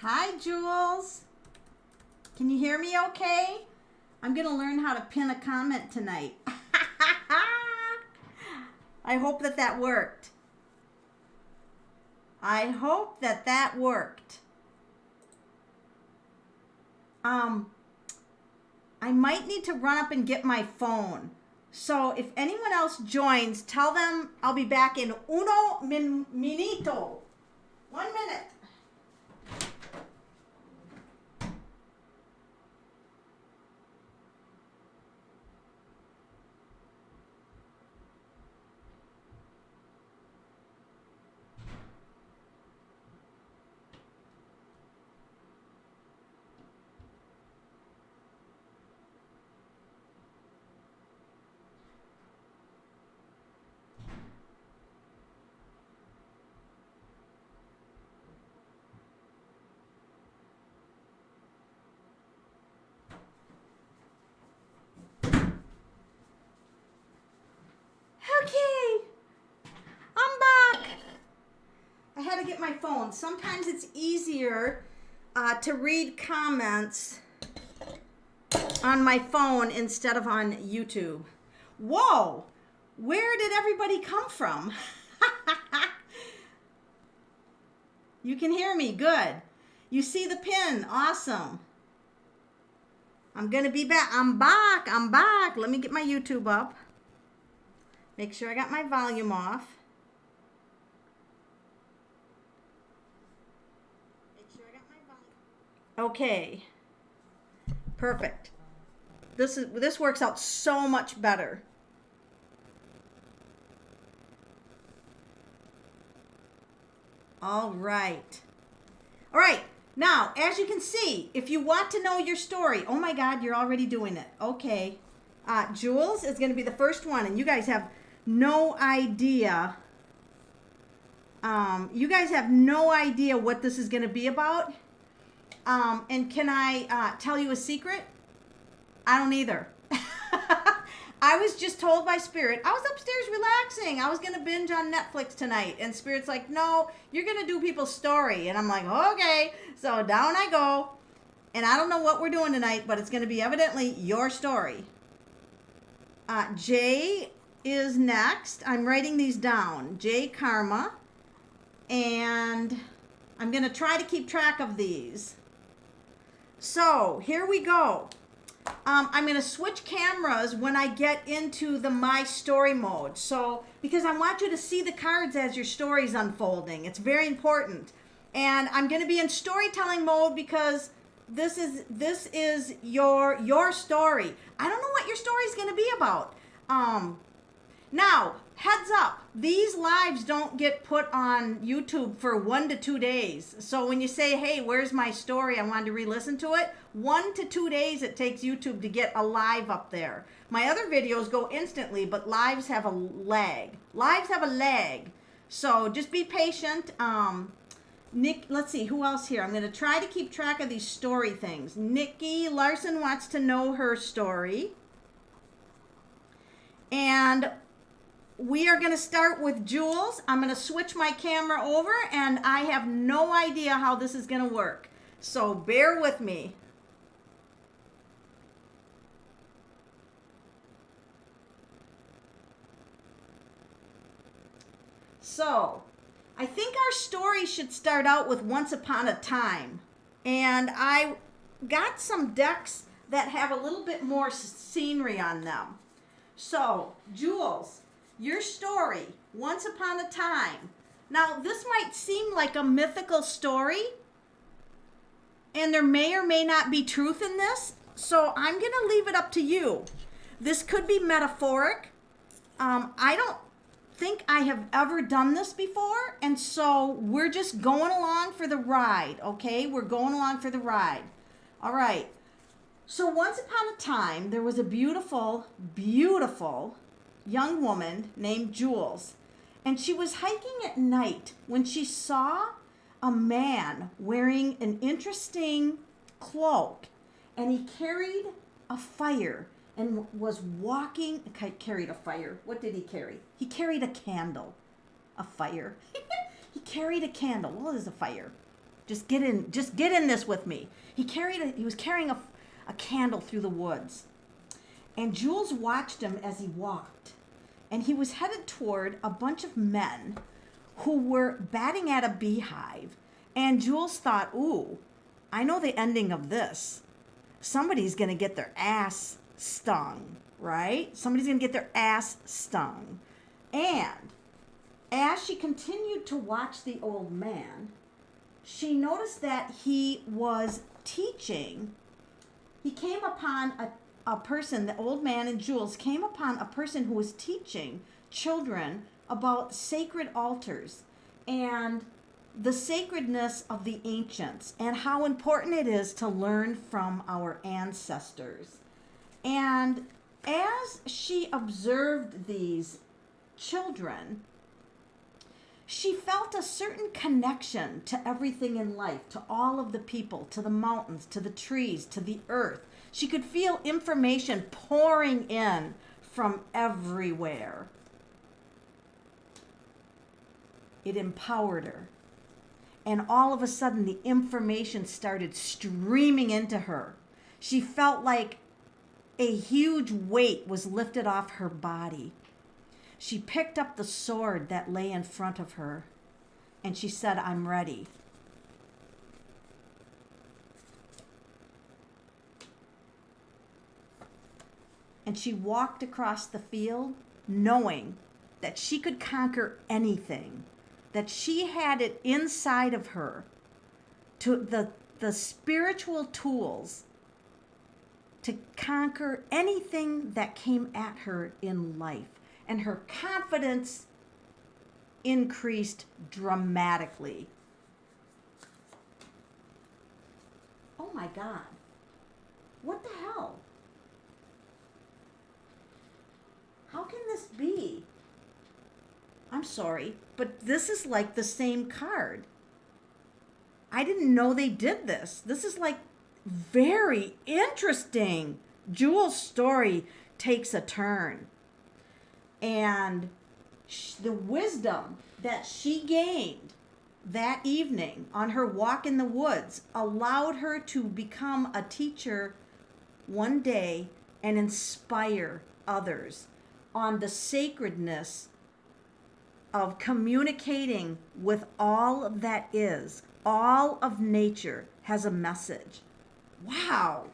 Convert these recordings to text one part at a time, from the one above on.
Hi, Jules. Can you hear me okay? I'm going to learn how to pin a comment tonight. I hope that worked. I hope that worked. I might need to run up and get my phone. So if anyone else joins, tell them I'll be back in uno minuto. 1 minute. Okay, I'm back. I had to get my phone. Sometimes it's easier to read comments on my phone instead of on YouTube. Whoa, where did everybody come from? You can hear me, good. You see the pin, awesome. I'm gonna be back, I'm back. Let me get my YouTube up. Make sure I got my volume off. Okay, perfect. This works out so much better. All right. Now, as you can see, if you want to know your story, oh my God, you're already doing it. Okay. Jules is going to be the first one, and you guys have no idea. You guys have no idea what this is going to be about. And can I tell you a secret? I don't either. I was just told by Spirit, I was upstairs relaxing. I was going to binge on Netflix tonight. And Spirit's like, no, you're going to do people's story. And I'm like, okay. So down I go. And I don't know what we're doing tonight, but it's going to be evidently your story. Jay is next. I'm writing these down. Jay Karma. And I'm going to try to keep track of these. So here we go. I'm going to switch cameras when I get into the My Story mode. So, because I want you to see the cards as your story's unfolding. It's very important. And I'm going to be in storytelling mode because this is your story. I don't know what your story's going to be about. Now, heads up, these lives don't get put on YouTube for 1 to 2 days. So when you say, hey, where's my story? I wanted to re-listen to it. 1 to 2 days it takes YouTube to get a live up there. My other videos go instantly, but lives have a lag. Lives have a lag. So just be patient. Nick, let's see, who else here? I'm going to try to keep track of these story things. Nikki Larson wants to know her story. And we are going to start with Jules. I'm going to switch my camera over, and I have no idea how this is going to work. So bear with me. So I think our story should start out with Once Upon a Time. And I got some decks that have a little bit more scenery on them. So, Jules, your story, Once Upon a Time. Now, this might seem like a mythical story, and there may or may not be truth in this, so I'm going to leave it up to you. This could be metaphoric. I don't think I have ever done this before, and so we're just going along for the ride, okay? We're going along for the ride. All right. So once upon a time, there was a beautiful, beautiful young woman named Jules, and she was hiking at night when she saw a man wearing an interesting cloak, and he carried a fire and was walking. Carried a fire. What did he carry? He carried a candle. A fire. He carried a candle. What is a fire? Just get in this with me. He was carrying a candle through the woods. And Jules watched him as he walked. And he was headed toward a bunch of men who were batting at a beehive. And Jules thought, ooh, I know the ending of this. Somebody's going to get their ass stung, right? Somebody's going to get their ass stung. And as she continued to watch the old man, she noticed that he was teaching. He came upon a person, the old man and Jules came upon a person who was teaching children about sacred altars and the sacredness of the ancients and how important it is to learn from our ancestors. And as she observed these children, she felt a certain connection to everything in life, to all of the people, to the mountains, to the trees, to the earth. She could feel information pouring in from everywhere. It empowered her. And all of a sudden, the information started streaming into her. She felt like a huge weight was lifted off her body. She picked up the sword that lay in front of her, and she said, I'm ready. And she walked across the field knowing that she could conquer anything, that she had it inside of her, to the spiritual tools to conquer anything that came at her in life. And her confidence increased dramatically. Oh my God. What the hell? How can this be? I'm sorry, but this is like the same card. I didn't know they did this. This is like very interesting. Jewel's story takes a turn. And the wisdom that she gained that evening on her walk in the woods allowed her to become a teacher one day and inspire others on the sacredness of communicating with all that is. All of nature has a message. Wow.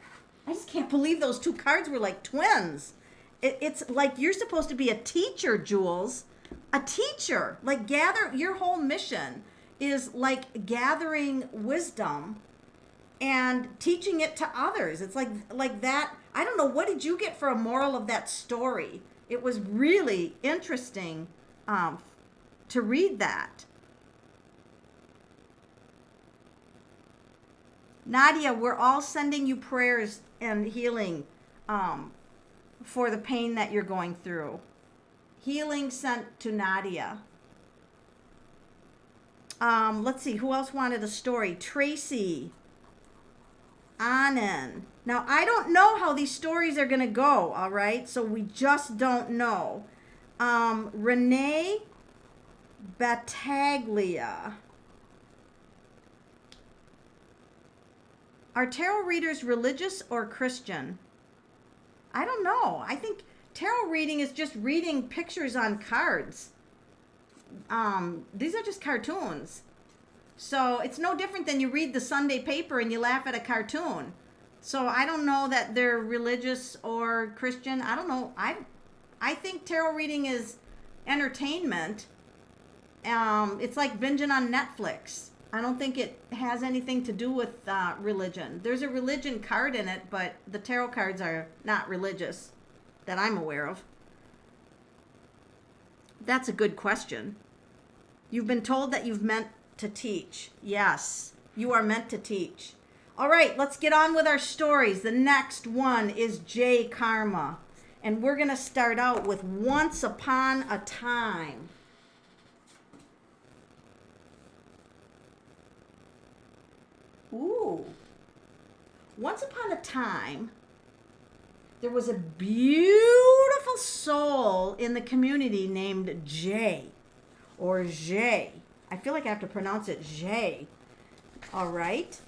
I just can't believe those two cards were like twins. It's like you're supposed to be a teacher, Jules. A teacher. Like your whole mission is like gathering wisdom and teaching it to others. It's like that. I don't know, what did you get for a moral of that story? It was really interesting to read that. Nadia, we're all sending you prayers and healing for the pain that you're going through. Healing sent to Nadia. Let's see, who else wanted a story? Tracy. Anand. Now, I don't know how these stories are going to go, all right? So we just don't know. Renee Battaglia. Are tarot readers religious or Christian? I don't know. I think tarot reading is just reading pictures on cards. These are just cartoons. So it's no different than you read the Sunday paper and you laugh at a cartoon. So I don't know that they're religious or Christian. I don't know. I think tarot reading is entertainment. It's like binging on Netflix. I don't think it has anything to do with religion. There's a religion card in it, but the tarot cards are not religious that I'm aware of. That's a good question. You've been told that you've meant to teach. Yes, you are meant to teach. All right, let's get on with our stories. The next one is J Karma. And we're going to start out with Once Upon a Time. Ooh. Once upon a time, there was a beautiful soul in the community named Jay, or Jay. I feel like I have to pronounce it Jay. All right.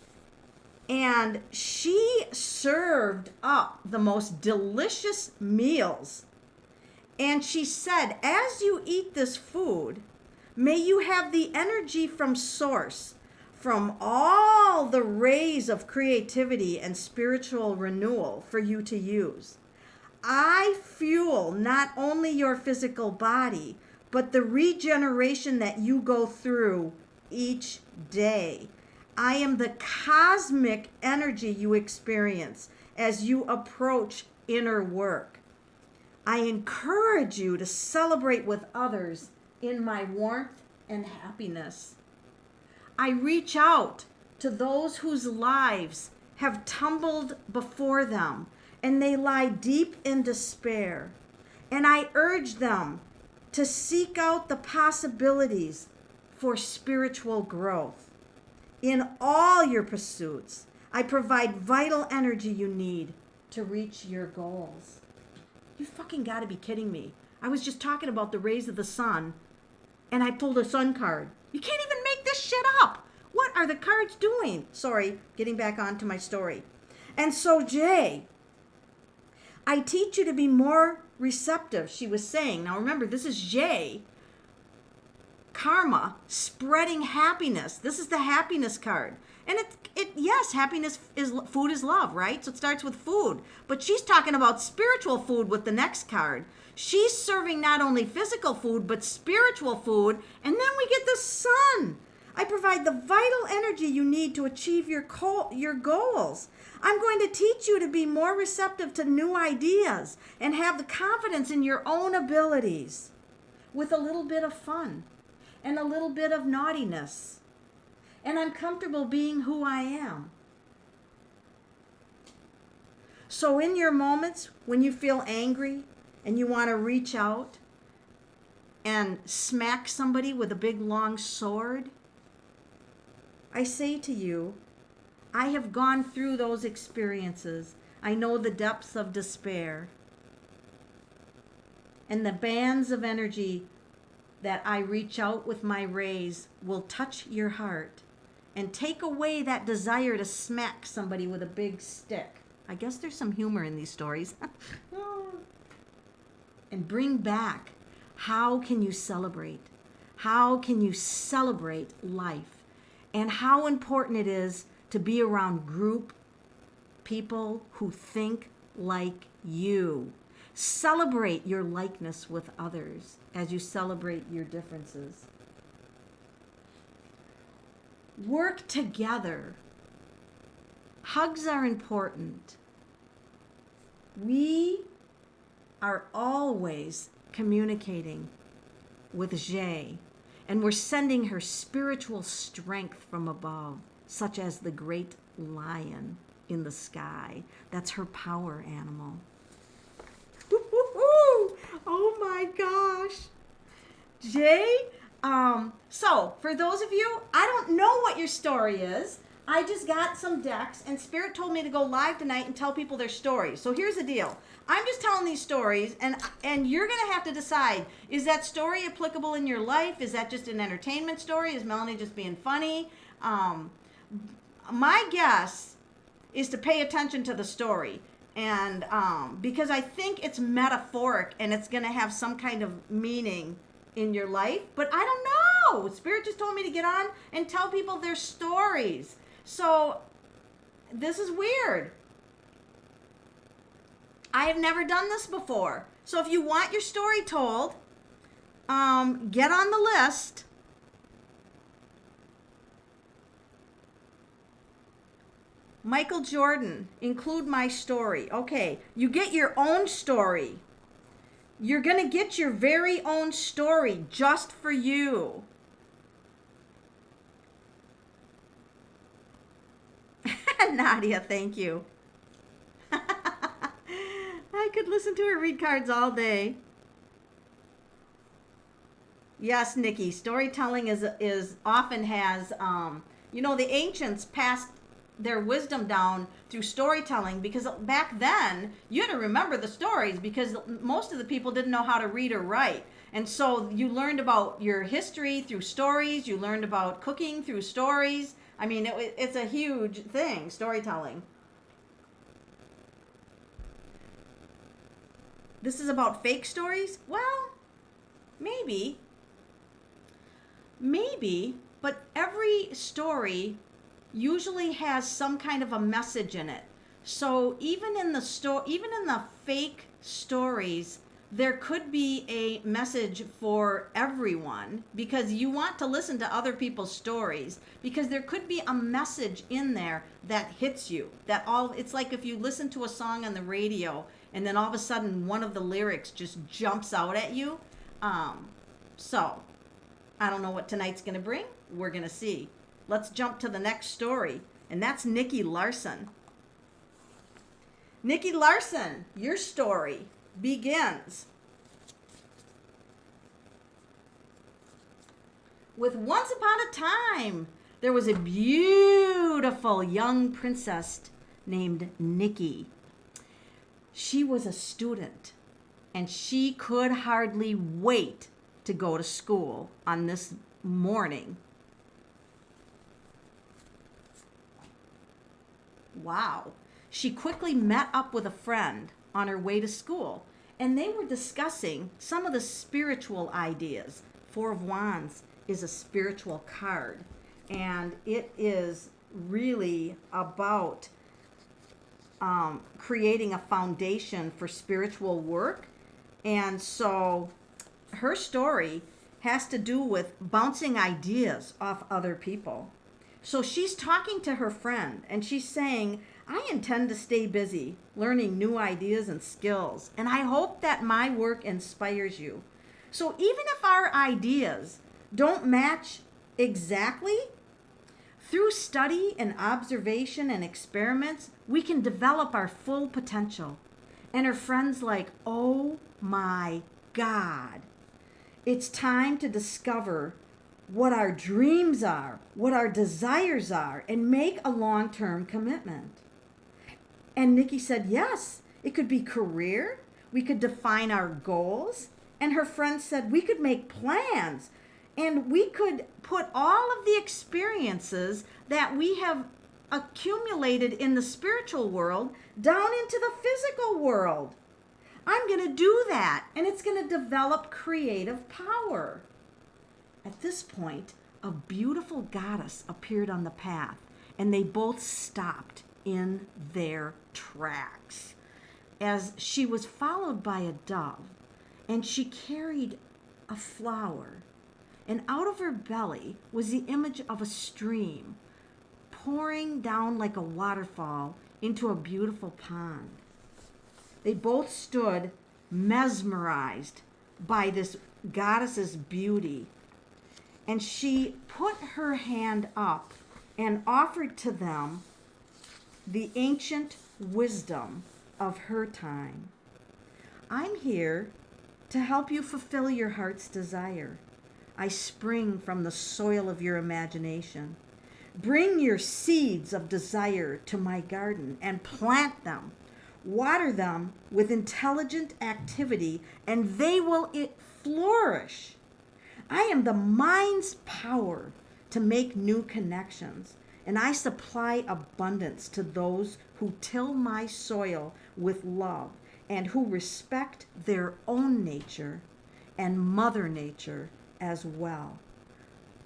And she served up the most delicious meals. And she said, as you eat this food, may you have the energy from source, from all the rays of creativity and spiritual renewal for you to use. I fuel not only your physical body, but the regeneration that you go through each day. I am the cosmic energy you experience as you approach inner work. I encourage you to celebrate with others in my warmth and happiness. I reach out to those whose lives have tumbled before them and they lie deep in despair. And I urge them to seek out the possibilities for spiritual growth. In all your pursuits, I provide vital energy you need to reach your goals. You fucking gotta be kidding me. I was just talking about the rays of the sun, and I pulled a sun card. You can't even make this shit up. What are the cards doing? Sorry, getting back onto my story. And so, Jay, I teach you to be more receptive, she was saying. Now remember, this is Jay. Karma, spreading happiness. This is the happiness card. And yes, happiness is, food is love, right? So it starts with food. But she's talking about spiritual food with the next card. She's serving not only physical food, but spiritual food. And then we get the sun. I provide the vital energy you need to achieve your goals. I'm going to teach you to be more receptive to new ideas and have the confidence in your own abilities with a little bit of fun and a little bit of naughtiness. And I'm comfortable being who I am. So in your moments when you feel angry and you want to reach out and smack somebody with a big long sword, I say to you, I have gone through those experiences. I know the depths of despair. And the bands of energy that I reach out with my rays will touch your heart and take away that desire to smack somebody with a big stick. I guess there's some humor in these stories. And bring back, how can you celebrate? How can you celebrate life? And how important it is to be around group people who think like you. Celebrate your likeness with others as you celebrate your differences. Work together. Hugs are important. We are always communicating with Jay, and we're sending her spiritual strength from above, such as the great lion in the sky. That's her power animal. Oh my gosh. Jay, so for those of you, I don't know what your story is. I just got some decks and Spirit told me to go live tonight and tell people their stories. So here's the deal. I'm just telling these stories and you're going to have to decide, is that story applicable in your life? Is that just an entertainment story? Is Melanie just being funny? My guess is to pay attention to the story. And because I think it's metaphoric and it's going to have some kind of meaning in your life. But I don't know. Spirit just told me to get on and tell people their stories. So this is weird. I have never done this before. So if you want your story told, get on the list. Michael Jordan, include my story. Okay, you get your own story. You're going to get your very own story just for you. Nadia, thank you. I could listen to her read cards all day. Yes, Nikki, storytelling is often has, the ancients passed their wisdom down through storytelling, because back then you had to remember the stories because most of the people didn't know how to read or write. And so you learned about your history through stories. You learned about cooking through stories. I mean, it's a huge thing, storytelling. This is about fake stories? Well, maybe. Maybe, but every story usually has some kind of a message in it. So even in the fake stories, there could be a message for everyone, because you want to listen to other people's stories, because there could be a message in there that hits you. It's like if you listen to a song on the radio and then all of a sudden one of the lyrics just jumps out at you. So I don't know what tonight's going to bring. We're going to see. Let's jump to the next story, and that's Nikki Larson. Nikki Larson, your story begins with once upon a time, there was a beautiful young princess named Nikki. She was a student, and she could hardly wait to go to school on this morning. Wow. She quickly met up with a friend on her way to school, and they were discussing some of the spiritual ideas. Four of Wands is a spiritual card, and it is really about creating a foundation for spiritual work. And so her story has to do with bouncing ideas off other people. So she's talking to her friend, and she's saying, I intend to stay busy learning new ideas and skills, and I hope that my work inspires you. So even if our ideas don't match exactly, through study and observation and experiments, we can develop our full potential. And her friend's like, oh my God, it's time to discover what our dreams are, what our desires are, and make a long-term commitment. And Nikki said, yes, it could be career. We could define our goals. And her friend said, we could make plans. And we could put all of the experiences that we have accumulated in the spiritual world down into the physical world. I'm going to do that, and it's going to develop creative power. At this point, a beautiful goddess appeared on the path, and they both stopped in their tracks as she was followed by a dove, and she carried a flower. And out of her belly was the image of a stream pouring down like a waterfall into a beautiful pond. They both stood mesmerized by this goddess's beauty. And she put her hand up and offered to them the ancient wisdom of her time. I'm here to help you fulfill your heart's desire. I spring from the soil of your imagination. Bring your seeds of desire to my garden and plant them. Water them with intelligent activity, and they will flourish. I am the mind's power to make new connections, and I supply abundance to those who till my soil with love and who respect their own nature and Mother Nature as well.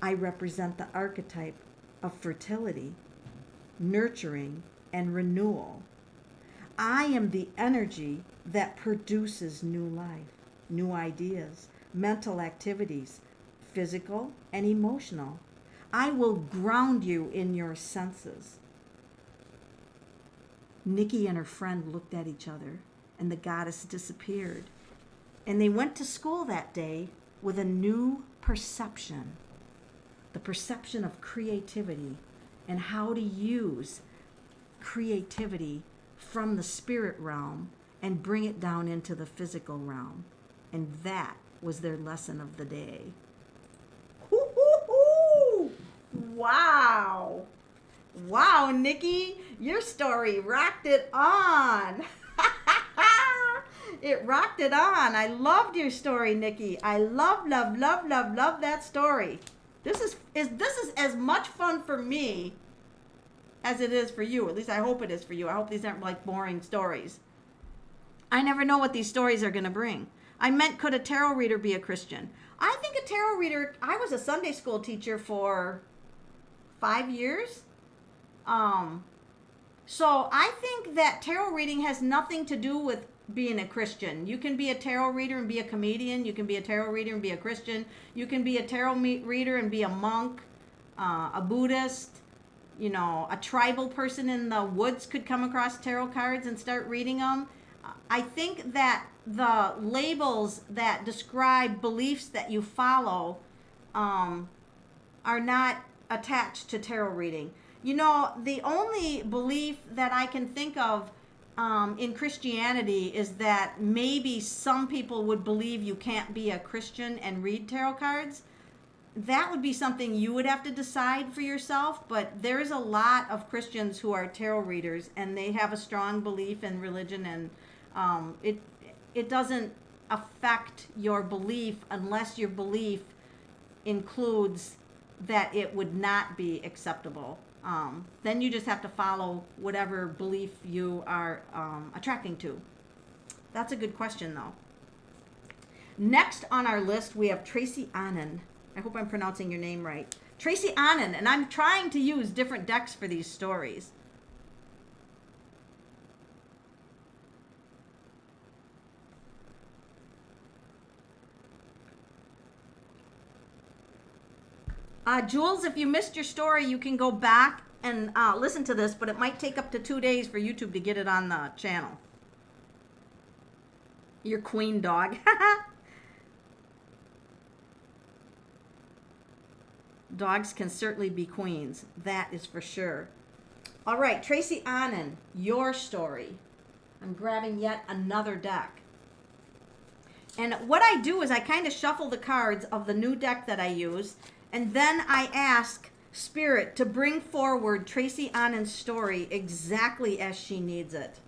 I represent the archetype of fertility, nurturing, and renewal. I am the energy that produces new life, new ideas, mental activities, physical and emotional. I will ground you in your senses. Nikki and her friend looked at each other, and the goddess disappeared. And they went to school that day with a new perception, the perception of creativity and how to use creativity from the spirit realm and bring it down into the physical realm. And that was their lesson of the day. Woo-hoo-hoo! Wow. Wow, Nikki, your story rocked it on. It rocked it on. I loved your story, Nikki. I love that story. This is as much fun for me as it is for you. At least I hope it is for you. I hope these aren't like boring stories. I never know what these stories are going to bring. I meant, could a tarot reader be a Christian? I think a tarot reader, I was a Sunday school teacher for 5 years. So I think that tarot reading has nothing to do with being a Christian. You can be a tarot reader and be a comedian. You can be a tarot reader and be a Christian. You can be a tarot reader and be a monk, a Buddhist. You know, a tribal person in the woods could come across tarot cards and start reading them. I think that the labels that describe beliefs that you follow are not attached to tarot reading. You know, the only belief that I can think of in Christianity is that maybe some people would believe you can't be a Christian and read tarot cards. That would be something you would have to decide for yourself, but there's a lot of Christians who are tarot readers, and they have a strong belief in religion, and it doesn't affect your belief unless your belief includes that it would not be acceptable. Then you just have to follow whatever belief you are attracting to. That's a good question, though. Next on our list, we have Tracy Annan. I hope I'm pronouncing your name right. Tracy Annan, and I'm trying to use different decks for these stories. Jules, if you missed your story, you can go back and listen to this, but it might take up to 2 days for YouTube to get it on the channel. Your queen dog. Dogs can certainly be queens. That is for sure. All right, Tracy Annan, your story. I'm grabbing yet another deck. And what I do is I kind of shuffle the cards of the new deck that I use, and then I ask Spirit to bring forward Tracy Annan's story exactly as she needs it.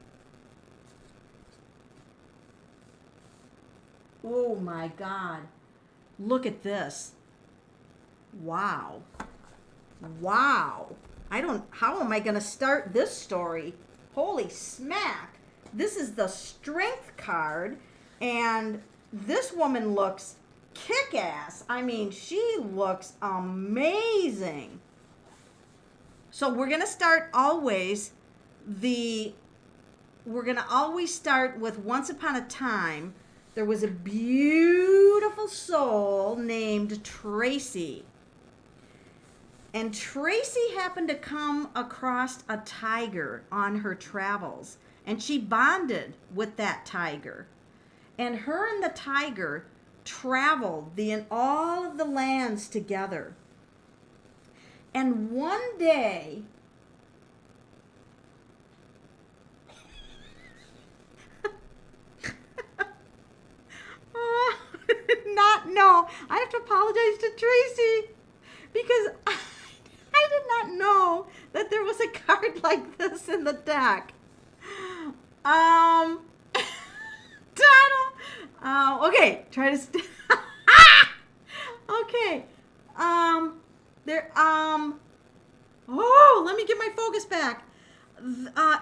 Oh my God. Look at this. Wow. Wow. How am I going to start this story? Holy smack. This is the Strength card, and this woman looks kick-ass. I mean, she looks amazing. So we're going to start always start with once upon a time, there was a beautiful soul named Tracy. And Tracy happened to come across a tiger on her travels, and she bonded with that tiger. And her and the tiger traveled in all of the lands together. And one day, I have to apologize to Tracy because I did not know that there was a card like this in the deck. Okay, try to okay. Let me get my focus back.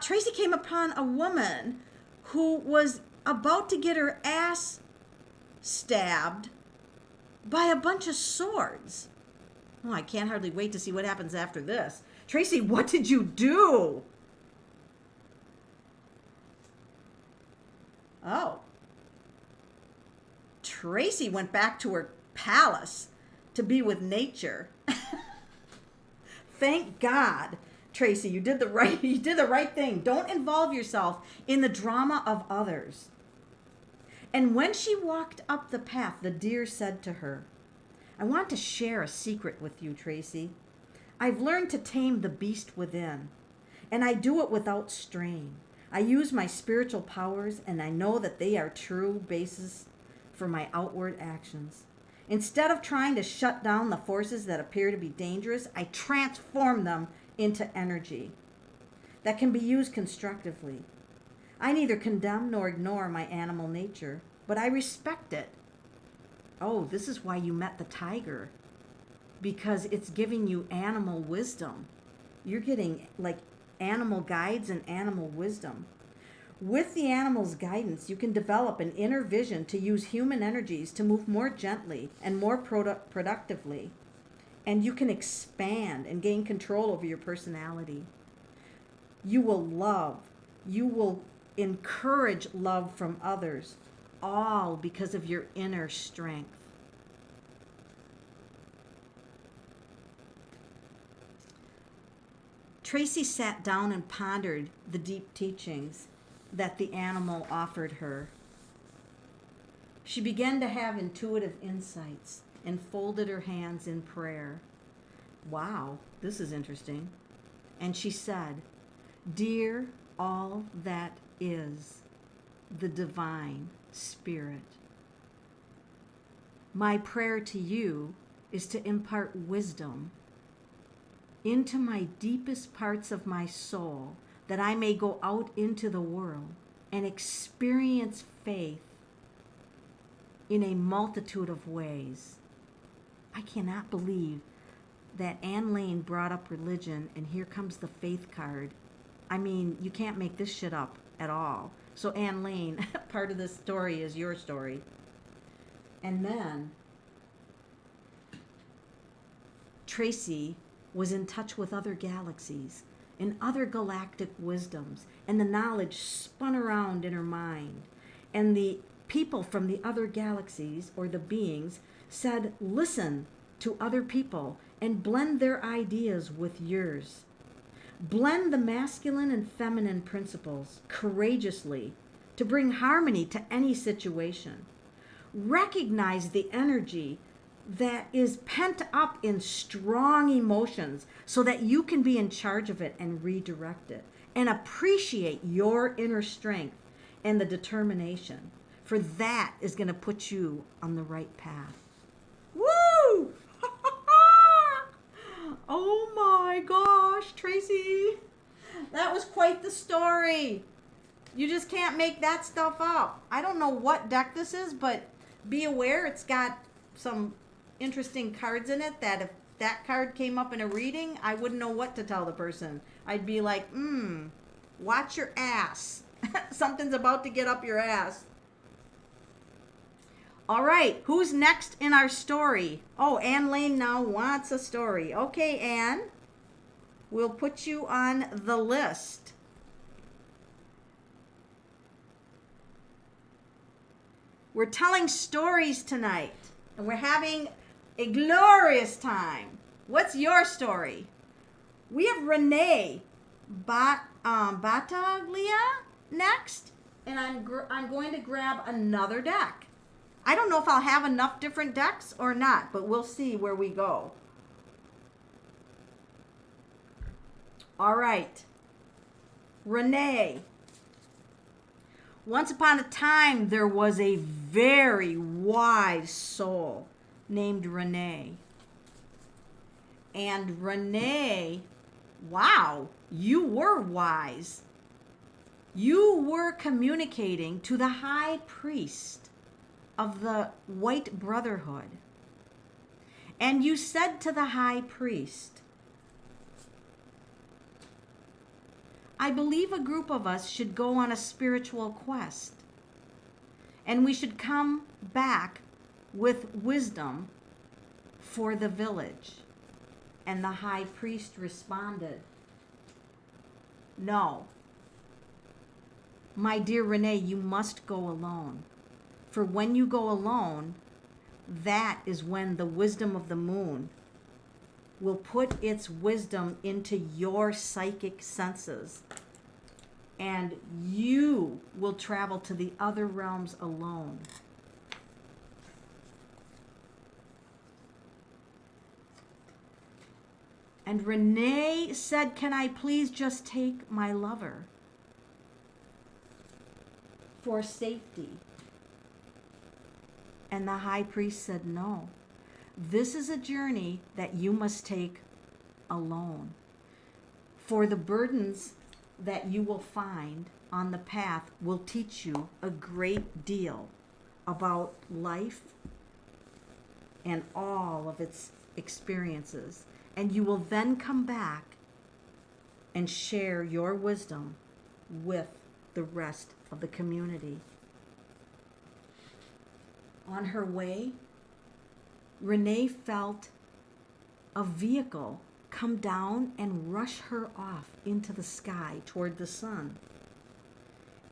Tracy came upon a woman who was about to get her ass stabbed by a bunch of swords. Oh, I can't hardly wait to see what happens after this. Tracy, what did you do? Oh. Tracy went back to her palace to be with nature. Thank God, Tracy, you did the right thing. Don't involve yourself in the drama of others. And when she walked up the path, the deer said to her, I want to share a secret with you, Tracy. I've learned to tame the beast within, and I do it without strain. I use my spiritual powers, and I know that they are true basis for my outward actions. Instead of trying to shut down the forces that appear to be dangerous, I transform them into energy that can be used constructively. I neither condemn nor ignore my animal nature, but I respect it. Oh, this is why you met the tiger. because it's giving you animal wisdom. You're getting like animal guides and animal wisdom. With the animal's guidance, you can develop an inner vision to use human energies to move more gently and more productively. And you can expand and gain control over your personality. You will love. You will encourage love from others, all because of your inner strength. Tracy sat down and pondered the deep teachings that the animal offered her. She began to have intuitive insights and folded her hands in prayer. Wow, this is interesting. And she said, "Dear all that is, the divine spirit, my prayer to you is to impart wisdom into my deepest parts of my soul, that I may go out into the world and experience faith in a multitude of ways." I cannot believe that Ann Lane brought up religion, and here comes the faith card. I mean, you can't make this shit up at all. So Ann Lane, part of this story is your story. And then Tracy was in touch with other galaxies and other galactic wisdoms, and the knowledge spun around in her mind. And the people from the other galaxies, or the beings, said, "Listen to other people and blend their ideas with yours. Blend the masculine and feminine principles courageously to bring harmony to any situation. Recognize the energy that is pent up in strong emotions so that you can be in charge of it and redirect it. And appreciate your inner strength and the determination, for that is going to put you on the right path." Woo! Oh my gosh, Tracy. That was quite the story. You just can't make that stuff up. I don't know what deck this is, but be aware it's got some interesting cards in it that if that card came up in a reading, I wouldn't know what to tell the person. I'd be like, watch your ass. Something's about to get up your ass. All right, who's next in our story? Oh, Ann Lane now wants a story. Okay, Ann, we'll put you on the list. We're telling stories tonight, and we're having a glorious time. What's your story? We have Renee Battaglia next, and I'm going to grab another deck. I don't know if I'll have enough different decks or not, but we'll see where we go. All right. Renee. Once upon a time, there was a very wise soul named Renee. And Renee, wow, you were wise. You were communicating to the high priest of the White Brotherhood. And you said to the high priest, "I believe a group of us should go on a spiritual quest, and we should come back with wisdom for the village." And the high priest responded, "No, my dear Renee, you must go alone. For when you go alone, that is when the wisdom of the moon will put its wisdom into your psychic senses, and you will travel to the other realms alone." And Renee said, "Can I please just take my lover for safety?" And the high priest said, "No, this is a journey that you must take alone. For the burdens that you will find on the path will teach you a great deal about life and all of its experiences. And you will then come back and share your wisdom with the rest of the community. On her way, Renee felt a vehicle come down and rush her off into the sky toward the sun.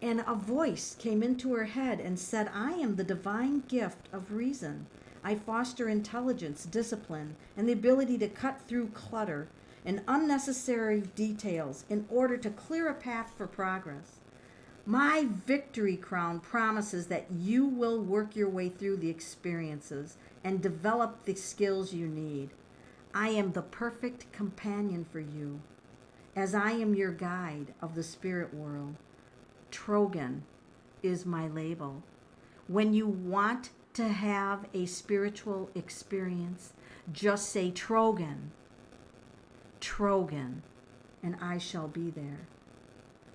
And a voice came into her head and said, I am the divine gift of reason. I foster intelligence, discipline, and the ability to cut through clutter and unnecessary details in order to clear a path for progress. My victory crown promises that you will work your way through the experiences and develop the skills you need. I am the perfect companion for you, as I am your guide of the spirit world. Trogan is my label. When you want to have a spiritual experience, just say Trogan, Trogan, and I shall be there.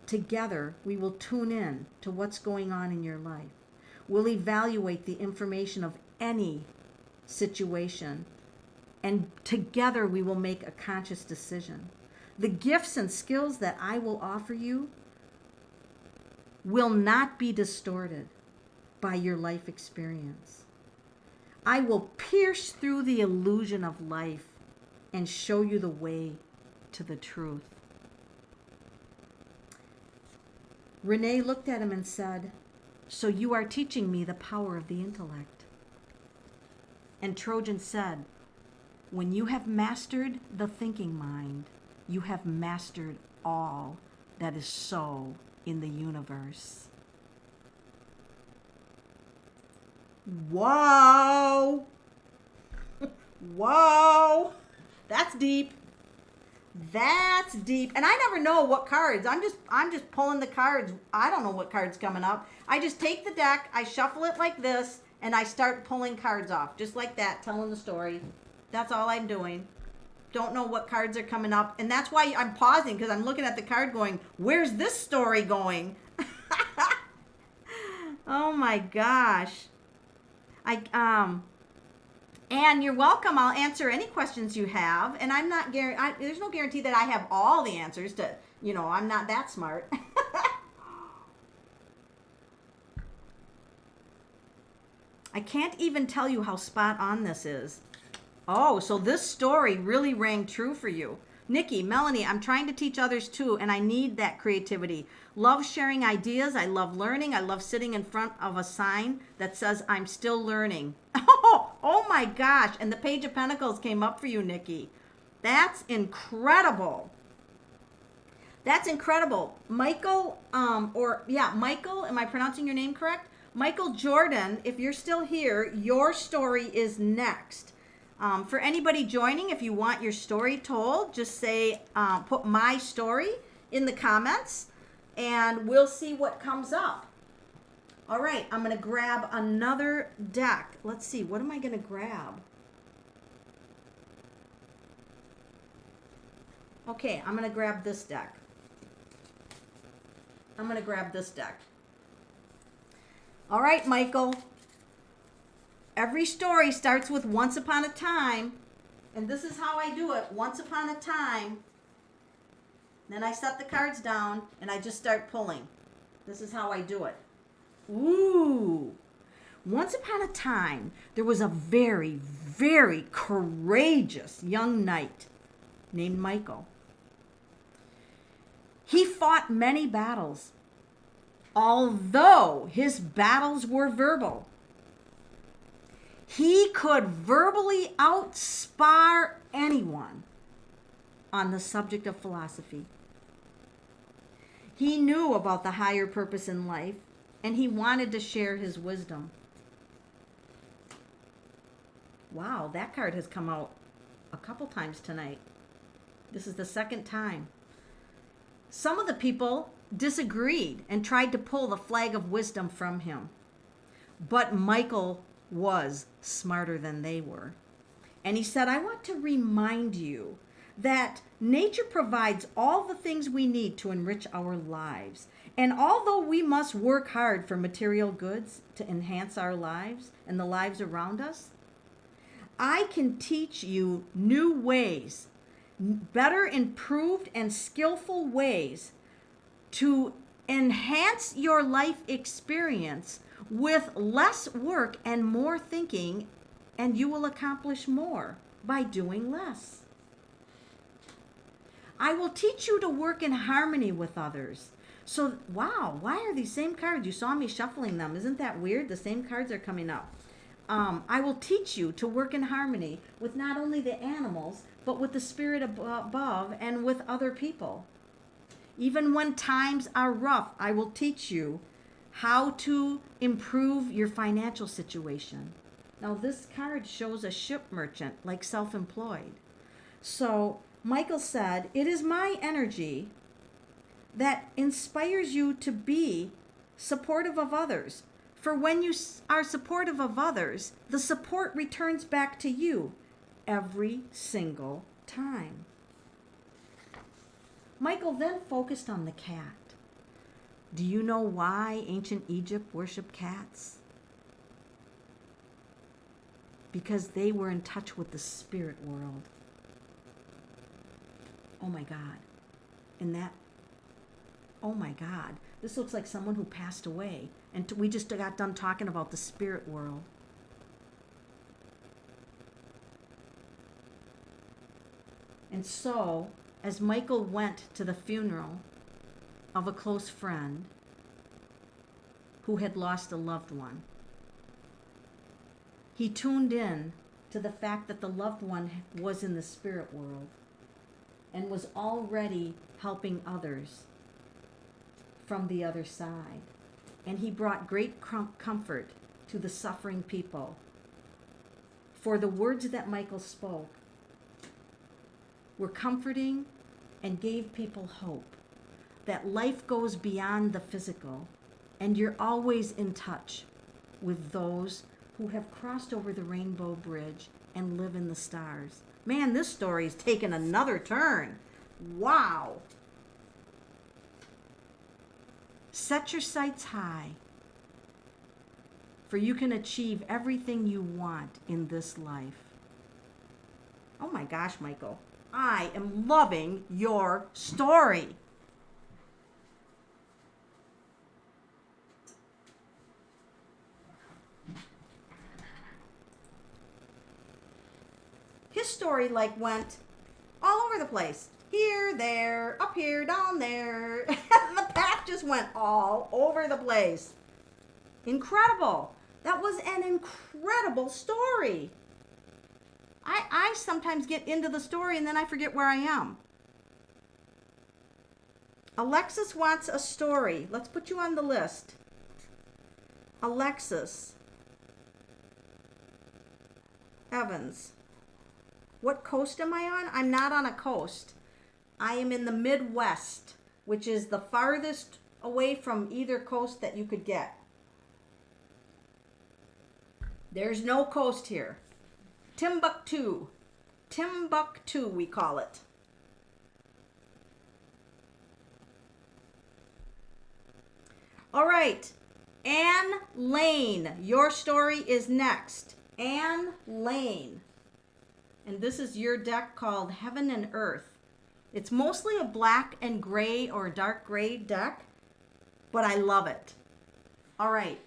Together, we will tune in to what's going on in your life. We'll evaluate the information of any situation, and together we will make a conscious decision. The gifts and skills that I will offer you will not be distorted by your life experience. I will pierce through the illusion of life and show you the way to the truth. Renee looked at him and said, so you are teaching me the power of the intellect. And Trojan said, when you have mastered the thinking mind, you have mastered all that is so in the universe. Whoa! Whoa! That's deep. That's deep. And I never know what cards. I'm just pulling the cards. I don't know what card's coming up. I just take the deck, I shuffle it like this, and I start pulling cards off. Just like that, telling the story. That's all I'm doing. Don't know what cards are coming up. And that's why I'm pausing, because I'm looking at the card going, where's this story going? Oh my gosh. And you're welcome. I'll answer any questions you have. And I'm not there's no guarantee that I have all the answers to, I'm not that smart. I can't even tell you how spot on this is. Oh, so this story really rang true for you. Nikki, Melanie, I'm trying to teach others too, and I need that creativity. Love sharing ideas. I love learning. I love sitting in front of a sign that says, I'm still learning. Oh my gosh. And the Page of Pentacles came up for you, Nikki. That's incredible. That's incredible. Michael, Michael, am I pronouncing your name correct? Michael Jordan, if you're still here, your story is next. For anybody joining, if you want your story told, just say, put my story in the comments, and we'll see what comes up. All right, I'm going to grab another deck. Let's see, what am I going to grab? Okay, I'm going to grab this deck. All right, Michael. Every story starts with once upon a time, and this is how I do it. Once upon a time. Then I set the cards down, and I just start pulling. This is how I do it. Ooh. Once upon a time, there was a very, very courageous young knight named Michael. He fought many battles, although his battles were verbal. He could verbally outspar anyone on the subject of philosophy. He knew about the higher purpose in life, and he wanted to share his wisdom. Wow, that card has come out a couple times tonight. This is the second time. Some of the people disagreed and tried to pull the flag of wisdom from him. But Michael was smarter than they were. And he said, I want to remind you that nature provides all the things we need to enrich our lives. And although we must work hard for material goods to enhance our lives and the lives around us, I can teach you new ways, better, improved, and skillful ways to enhance your life experience with less work and more thinking, and you will accomplish more by doing less. I will teach you to work in harmony with others. So, wow, why are these same cards? You saw me shuffling them. Isn't that weird? The same cards are coming up. I will teach you to work in harmony with not only the animals, but with the spirit above and with other people. Even when times are rough, I will teach you how to improve your financial situation. Now, this card shows a ship merchant, like self-employed. So, Michael said, it is my energy that inspires you to be supportive of others. For when you are supportive of others, the support returns back to you every single time. Michael then focused on the cat. Do you know why ancient Egypt worshipped cats? Because they were in touch with the spirit world. Oh my God. Oh my God. This looks like someone who passed away. And we just got done talking about the spirit world. And so, as Michael went to the funeral of a close friend who had lost a loved one, he tuned in to the fact that the loved one was in the spirit world and was already helping others from the other side. And he brought great comfort to the suffering people. For the words that Michael spoke were comforting and gave people hope that life goes beyond the physical, and you're always in touch with those who have crossed over the rainbow bridge and live in the stars. Man, this story's taken another turn. Wow. Set your sights high, for you can achieve everything you want in this life. Oh my gosh, Michael, I am loving your story. His story went all over the place. Here, there, up here, down there. The path just went all over the place. Incredible. That was an incredible story. I sometimes get into the story and then I forget where I am. Alexis wants a story. Let's put you on the list. Alexis Evans. What coast am I on? I'm not on a coast. I am in the Midwest, which is the farthest away from either coast that you could get. There's no coast here. Timbuktu. Timbuktu, we call it. All right. Anne Lane, your story is next. Anne Lane. And this is your deck called Heaven and Earth. It's mostly a black and gray or dark gray deck, but I love it. All right,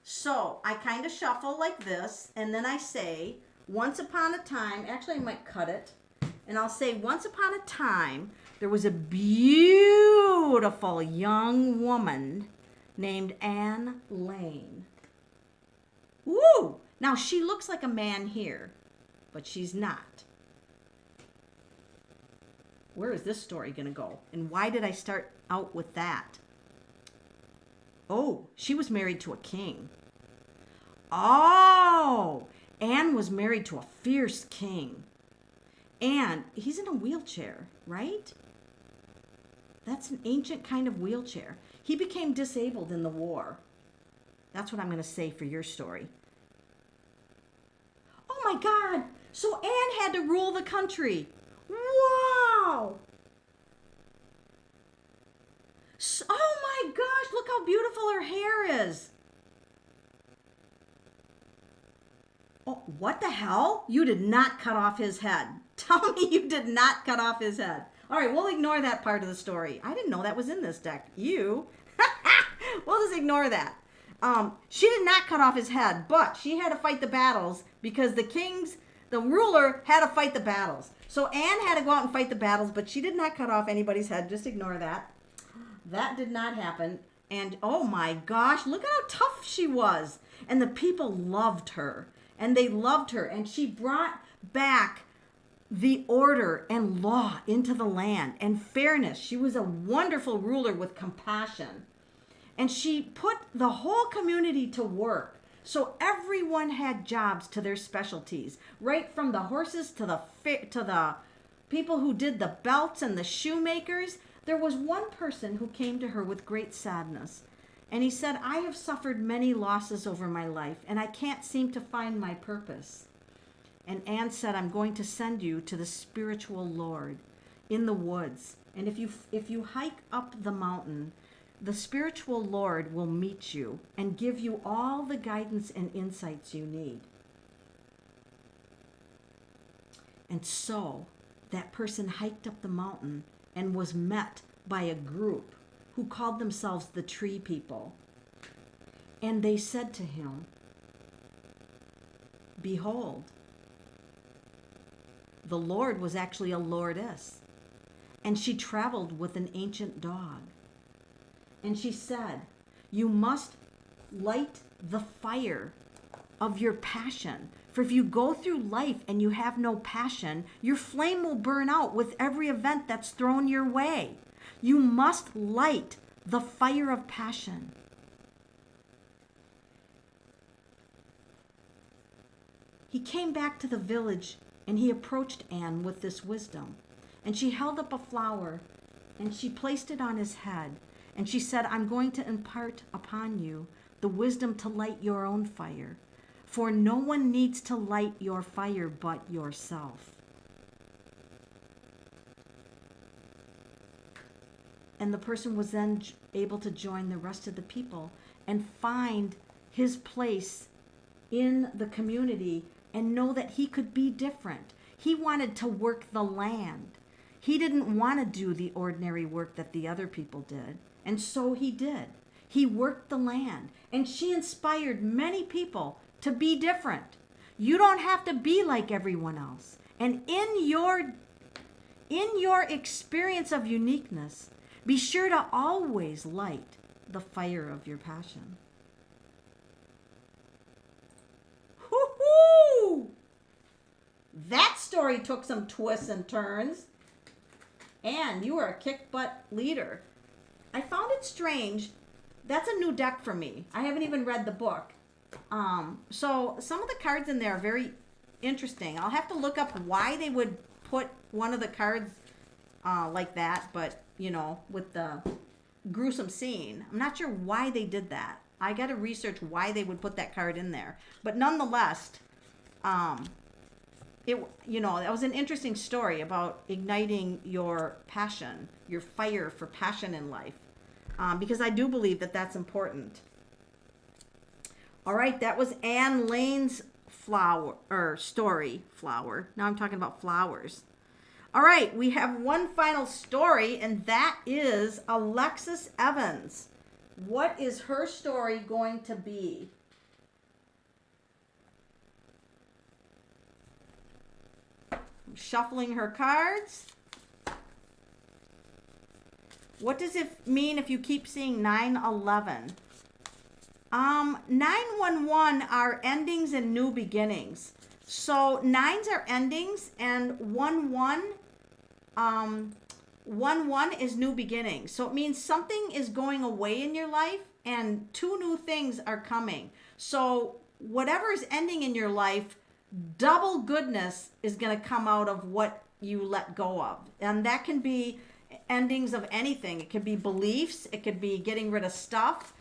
so I kind of shuffle like this, and then I say, once upon a time, actually I might cut it, and I'll say, once upon a time, there was a beautiful young woman named Anne Lane. Woo! Now she looks like a man here, but she's not. Where is this story going to go? And why did I start out with that? Oh, she was married to a king. Oh, Anne was married to a fierce king. And he's in a wheelchair, right? That's an ancient kind of wheelchair. He became disabled in the war. That's what I'm going to say for your story. Oh my God. So Anne had to rule the country. Wow. Oh my gosh, look how beautiful her hair is. Oh, what the hell? You did not cut off his head. Tell me you did not cut off his head. All right, we'll ignore that part of the story. I didn't know that was in this deck. You. We'll just ignore that. She did not cut off his head, but she had to fight the battles because the ruler had to fight the battles. So Anne had to go out and fight the battles, but she did not cut off anybody's head. Just ignore that. That did not happen. And oh my gosh, look at how tough she was. And the people loved her. And they loved her. And she brought back the order and law into the land and fairness. She was a wonderful ruler with compassion. And she put the whole community to work. So everyone had jobs to their specialties, right from the horses to the people who did the belts and the shoemakers. There was one person who came to her with great sadness. And he said, I have suffered many losses over my life, and I can't seem to find my purpose. And Anne said, I'm going to send you to the spiritual Lord in the woods. And if you hike up the mountain, the spiritual Lord will meet you and give you all the guidance and insights you need. And so that person hiked up the mountain and was met by a group who called themselves the Tree People. And they said to him, behold, the Lord was actually a lordess, and she traveled with an ancient dog. And she said, you must light the fire of your passion. For if you go through life and you have no passion, your flame will burn out with every event that's thrown your way. You must light the fire of passion. He came back to the village and he approached Anne with this wisdom. And she held up a flower and she placed it on his head. And she said, I'm going to impart upon you the wisdom to light your own fire. For no one needs to light your fire but yourself. And the person was then able to join the rest of the people and find his place in the community and know that he could be different. He wanted to work the land. He didn't want to do the ordinary work that the other people did. And so he did. He worked the land. And she inspired many people to be different. You don't have to be like everyone else. And in your experience of uniqueness, be sure to always light the fire of your passion. Woo-hoo! That story took some twists and turns. And you are a kick-butt leader. I found it strange. That's a new deck for me. I haven't even read the book. So some of the cards in there are very interesting. I'll have to look up why they would put one of the cards like that, but, you know, with the gruesome scene. I'm not sure why they did that. I got to research why they would put that card in there. But nonetheless, that was an interesting story about igniting your passion, your fire for passion in life. Because I do believe that that's important. All right, that was Anne Lane's story. Now I'm talking about flowers. All right, we have one final story, and that is Alexis Evans. What is her story going to be? I'm shuffling her cards. What does it mean if you keep seeing 911? 911 are endings and new beginnings. So 9s are endings and 11 is new beginnings. So it means something is going away in your life and 2 new things are coming. So whatever is ending in your life, double goodness is going to come out of what you let go of. And that can be endings of anything. It could be beliefs. It could be getting rid of stuff.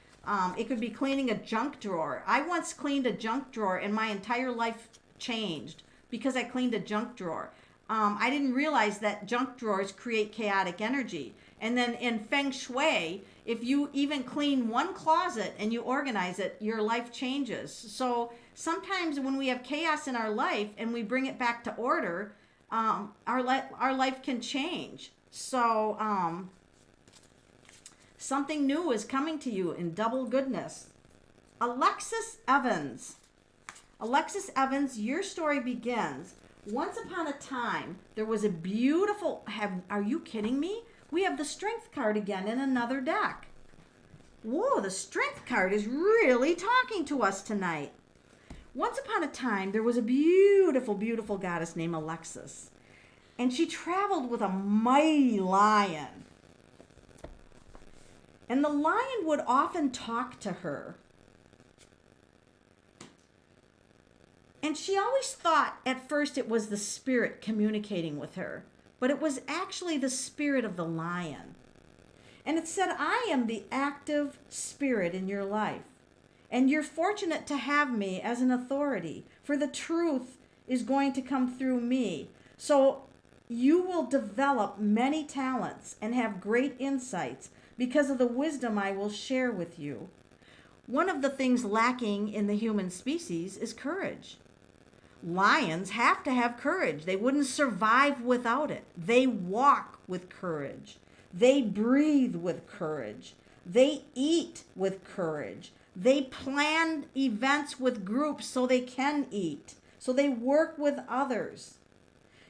It could be cleaning a junk drawer. I once cleaned a junk drawer and my entire life changed because I cleaned a junk drawer. I didn't realize that junk drawers create chaotic energy. And then in Feng Shui, if you even clean one closet and you organize it, your life changes. So sometimes when we have chaos in our life and we bring it back to order, our life can change. So something new is coming to you in double goodness. Alexis Evans. Alexis Evans, your story begins. Once upon a time, there was a beautiful... Are you kidding me? We have the Strength card again in another deck. Whoa, the Strength card is really talking to us tonight. Once upon a time, there was a beautiful, beautiful goddess named Alexis. And she traveled with a mighty lion. And the lion would often talk to her. And she always thought at first it was the spirit communicating with her, but it was actually the spirit of the lion. And it said, I am the active spirit in your life, and you're fortunate to have me as an authority, for the truth is going to come through me. So you will develop many talents and have great insights because of the wisdom I will share with you. One of the things lacking in the human species is courage. Lions have to have courage. They wouldn't survive without it. They walk with courage. They breathe with courage. They eat with courage. They plan events with groups so they can eat. So they work with others.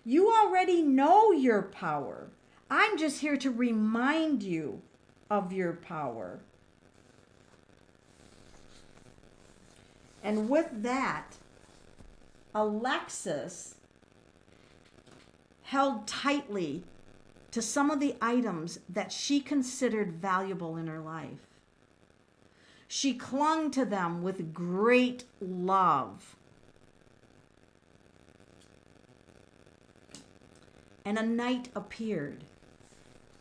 You already know your power. I'm just here to remind you of your power. And with that, Alexis held tightly to some of the items that she considered valuable in her life. She clung to them with great love. And a night appeared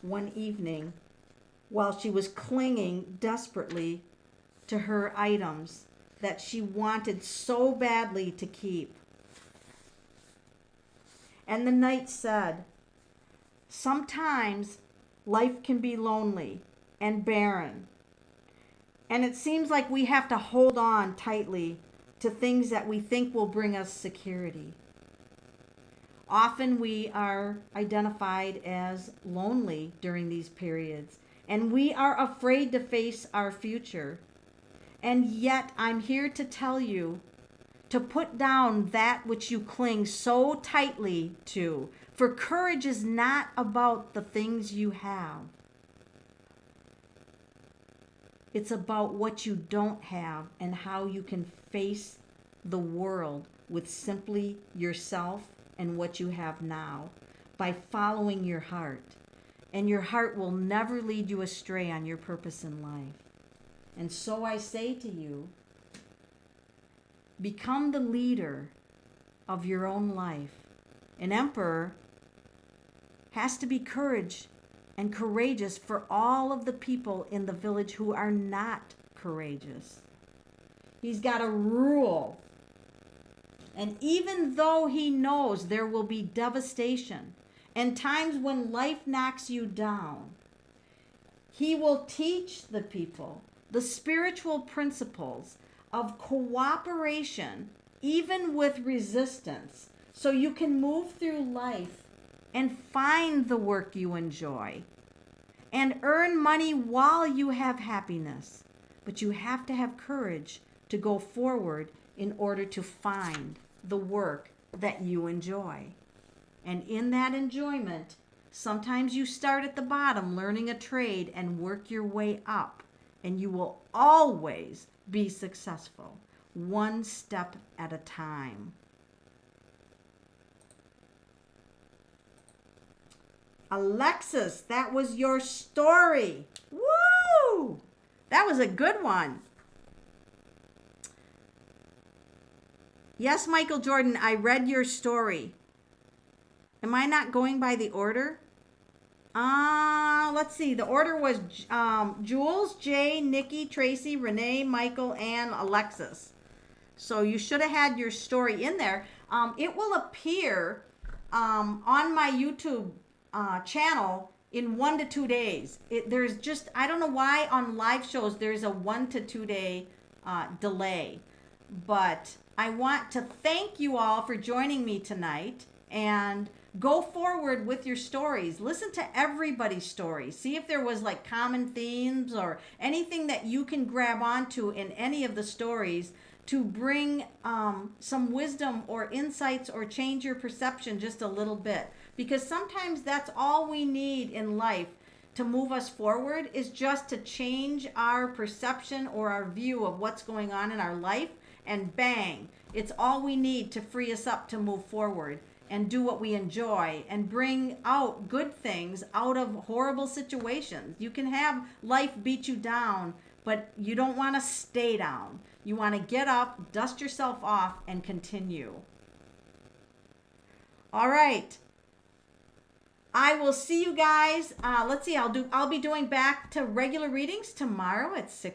one evening while she was clinging desperately to her items that she wanted so badly to keep. And the night said, sometimes life can be lonely and barren. And it seems like we have to hold on tightly to things that we think will bring us security. Often we are identified as lonely during these periods, and we are afraid to face our future. And yet I'm here to tell you to put down that which you cling so tightly to. For courage is not about the things you have. It's about what you don't have and how you can face the world with simply yourself and what you have now by following your heart. And your heart will never lead you astray on your purpose in life. And so I say to you, become the leader of your own life. An emperor has to be courageous for all of the people in the village who are not courageous. He's got to rule. And even though he knows there will be devastation and times when life knocks you down, he will teach the people the spiritual principles of cooperation, even with resistance, so you can move through life and find the work you enjoy and earn money while you have happiness. But you have to have courage to go forward in order to find the work that you enjoy. And in that enjoyment, sometimes you start at the bottom learning a trade and work your way up. And you will always be successful, one step at a time. Alexis, that was your story. Woo! That was a good one. Yes, Michael Jordan, I read your story. Am I not going by the order? Let's see. The order was Jules, Jay, Nikki, Tracy, Renee, Michael, and Alexis. So you should have had your story in there. It will appear on my YouTube channel in 1 to 2 days. There's just, I don't know why on live shows there's a 1 to 2 day delay. But I want to thank you all for joining me tonight, and go forward with your stories. Listen to everybody's stories. See if there was like common themes or anything that you can grab onto in any of the stories to bring some wisdom or insights or change your perception just a little bit. Because sometimes that's all we need in life to move us forward, is just to change our perception or our view of what's going on in our life, and bang, it's all we need to free us up to move forward and do what we enjoy and bring out good things out of horrible situations. You can have life beat you down, but you don't want to stay down. You want to get up, dust yourself off, and continue. All right. I will see you guys. Let's see. I'll be doing back to regular readings tomorrow at 6